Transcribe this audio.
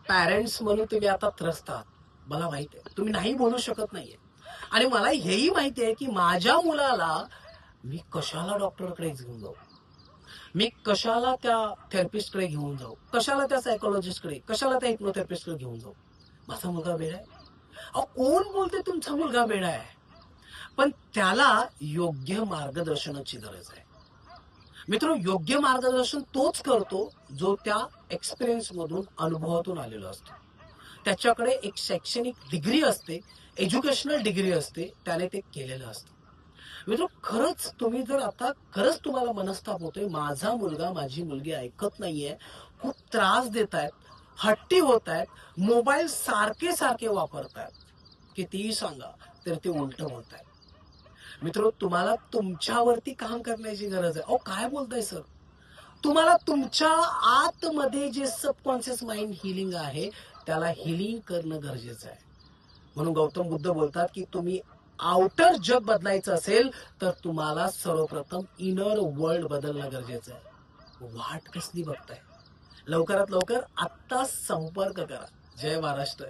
Parents म्हणून तुम्ही आता त्रस्त आहात. मला माहिती आहे तुम्ही नाही बोलू शकत नाहीये. आणि मला हेही माहिती आहे की माझ्या मुलाला मी कशाला डॉक्टरकडे घेऊन जाऊ, मी कशाला त्या थेरपिस्टकडे घेऊन जाऊ, कशाला त्या सायकोलॉजिस्टकडे, कशाला त्या हिप्नोथेरपिस्टकडे घेऊन जाऊ. माझा मुलगा वेडा आहे. अहो कोण बोलते तुमचा मुलगा वेडा आहे? पण त्याला योग्य मार्गदर्शनाची गरज आहे. मित्र, योग्य मार्गदर्शन तोच करतो जो त्या एक्सपिरियन्स मधून, अनुभवातून आलेला असतो. त्याच्याकडे एक शैक्षणिक डिग्री असते, एज्युकेशनल डिग्री असते, त्याने ते केलेलं असतं. मित्र, खरंच तुम्ही जर आता खरंच तुम्हाला मनस्ताप होतोय, माझा मुलगा माझी मुलगी ऐकत नाहीये, खूप त्रास देत आहेत, हट्टी होत आहेत, मोबाईल सारखे सारखे वापरतायत, कितीही सांगा तर ते उलट होत आहे. मित्र, तुम्हाला तुमच्यावरती काम करण्याची गरज आहे. अहो काय बोलताय सर? तुम्हाला तुमच्या आतमध्ये जे सबकॉन्शियस माइंड हिलिंग आहे त्याला हिलिंग करणं गरजेचं आहे. म्हणून गौतम बुद्ध बोलतात की तुम्ही आउटर जग बदलायचं असेल तर तुम्हाला सर्वप्रथम इनर वर्ल्ड बदलणं गरजेचं आहे. वाट कसली बघताय? लवकरात लवकर आत्ता संपर्क करा. जय महाराष्ट्र.